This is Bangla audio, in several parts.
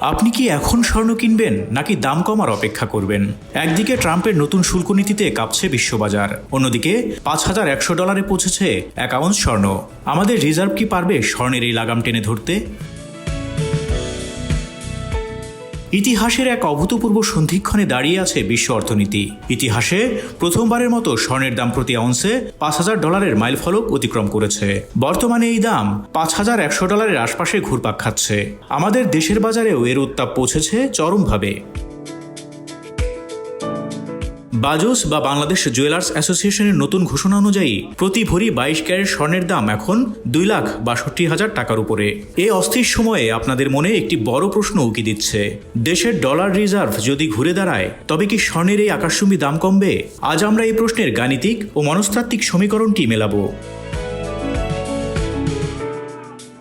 আপনি কি এখন স্বর্ণ কিনবেন নাকি দাম কমার অপেক্ষা করবেন? একদিকে ট্রাম্পের নতুন শুল্ক নীতিতে কাঁপছে বিশ্ববাজার, অন্যদিকে $৫,১০০ পৌঁছেছে ১ আউন্স স্বর্ণ। আমাদের রিজার্ভ কি পারবে স্বর্ণের এই লাগাম টেনে ধরতে? ইতিহাসের এক অভূতপূর্ব সন্ধিক্ষণে দাঁড়িয়ে আছে বিশ্ব অর্থনীতি। ইতিহাসে প্রথমবারের মতো স্বর্ণের দাম প্রতি আউন্সে $৫,০০০ মাইলফলক অতিক্রম করেছে। বর্তমানে এই দাম $৫,১০০ আশপাশে ঘুরপাক খাচ্ছে। আমাদের দেশের বাজারেও এর উত্তাপ পৌঁছেছে চরমভাবে। বাজোস বা বাংলাদেশ জুয়েলার্স অ্যাসোসিয়েশনের নতুন ঘোষণা অনুযায়ী প্রতি ভরি 22 ক্যারেট স্বর্ণের দাম এখন 2,62,000 টাকার উপরে। এই অস্থির সময়ে আপনাদের মনে একটি বড় প্রশ্ন উকি দিচ্ছে, দেশের ডলার রিজার্ভ যদি ঘুরে দাঁড়ায় তবে কি স্বর্ণের এই আকাশচুম্বী দাম কমবে? আজ আমরা এই প্রশ্নের গাণিতিক ও মনস্তাত্ত্বিক সমীকরণটি মেলাবো।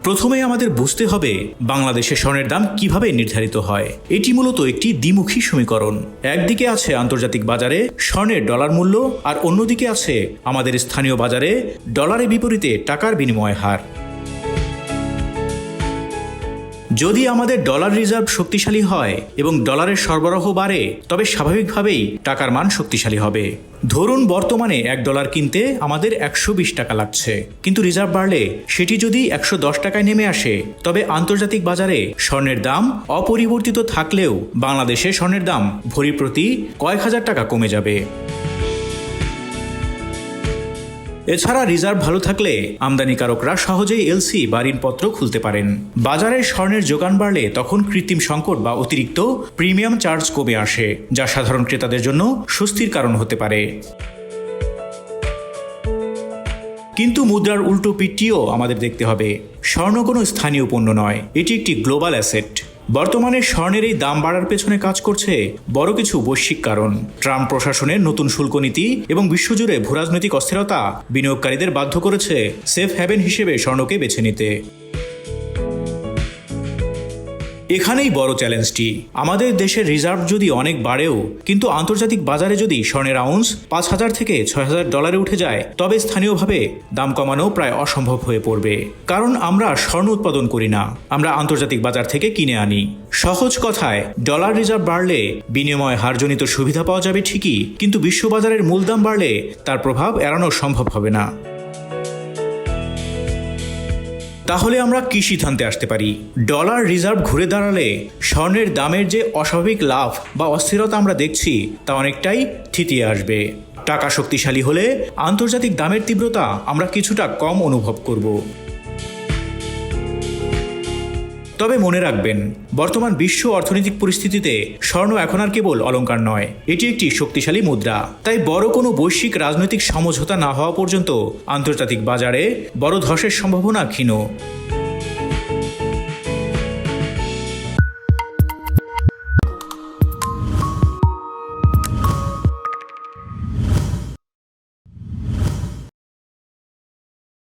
প্রথমেই আমাদের বুঝতে হবে বাংলাদেশে স্বর্ণের দাম কিভাবে নির্ধারিত হয়। এটি মূলত একটি দ্বিমুখী সমীকরণ। একদিকে আছে আন্তর্জাতিক বাজারে স্বর্ণের ডলার মূল্য, আর অন্যদিকে আছে আমাদের স্থানীয় বাজারে ডলারের বিপরীতে টাকার বিনিময় হার। যদি আমাদের ডলার রিজার্ভ শক্তিশালী হয় এবং ডলারের সরবরাহ বাড়ে, তবে স্বাভাবিকভাবেই টাকার মান শক্তিশালী হবে। ধরুন বর্তমানে $1 কিনতে আমাদের 120 টাকা লাগছে, কিন্তু রিজার্ভ বাড়লে সেটি যদি 110 টাকায় নেমে আসে, তবে আন্তর্জাতিক বাজারে স্বর্ণের দাম অপরিবর্তিত থাকলেও বাংলাদেশে স্বর্ণের দাম ভরি প্রতি কয়েক হাজার টাকা কমে যাবে। এছাড়া রিজার্ভ ভালো থাকলে আমদানিকারকরা সহজেই এলসি বা ঋণপত্র খুলতে পারেন। বাজারে স্বর্ণের যোগান বাড়লে তখন কৃত্রিম সংকট বা অতিরিক্ত প্রিমিয়াম চার্জ কমে আসে, যা সাধারণ ক্রেতাদের জন্য স্বস্তির কারণ হতে পারে। কিন্তু মুদ্রার উল্টো পিঠটিও আমাদের দেখতে হবে। স্বর্ণ কোনো স্থানীয় পণ্য নয়, এটি একটি গ্লোবাল অ্যাসেট। বর্তমানে স্বর্ণের এই দাম বাড়ার পেছনে কাজ করছে বড় কিছু বৈশ্বিক কারণ। ট্রাম্প প্রশাসনের নতুন শুল্ক নীতি এবং বিশ্বজুড়ে ভূরাজনৈতিক অস্থিরতা বিনিয়োগকারীদের বাধ্য করেছে সেফ হ্যাভেন হিসেবে স্বর্ণকে বেছে নিতে। এখানেই বড় চ্যালেঞ্জটি। আমাদের দেশের রিজার্ভ যদি অনেক বাড়েও কিন্তু আন্তর্জাতিক বাজারে যদি স্বর্ণের আউন্স $5,000 থেকে $6,000 উঠে যায়, তবে স্থানীয়ভাবে দাম কমানো প্রায় অসম্ভব হয়ে পড়বে। কারণ আমরা স্বর্ণ উৎপাদন করি না, আমরা আন্তর্জাতিক বাজার থেকে কিনে আনি। সহজ কথায়, ডলার রিজার্ভ বাড়লে বিনিময় হারজনিত সুবিধা পাওয়া যাবে ঠিকই, কিন্তু বিশ্ববাজারের মূল দাম বাড়লে তার প্রভাব এড়ানো সম্ভব হবে না। তাহলে আমরা কি সিদ্ধান্তে আসতে পারি? ডলার রিজার্ভ ঘুরে দাঁড়ালে স্বর্ণের দামের যে অস্বাভাবিক লাভ বা অস্থিরতা আমরা দেখছি তা অনেকটাই থিতিয়ে আসবে। টাকা শক্তিশালী হলে আন্তর্জাতিক দামের তীব্রতা আমরা কিছুটা কম অনুভব করব। তবে মনে রাখবেন, বর্তমান বিশ্ব অর্থনৈতিক পরিস্থিতিতে স্বর্ণ এখন আর কেবল অলংকার নয়, এটি একটি শক্তিশালী মুদ্রা। তাই বড় কোনো বৈশ্বিক রাজনৈতিক সমঝোতা না হওয়া পর্যন্ত আন্তর্জাতিক বাজারে বড় ধসের সম্ভাবনা ক্ষীণ।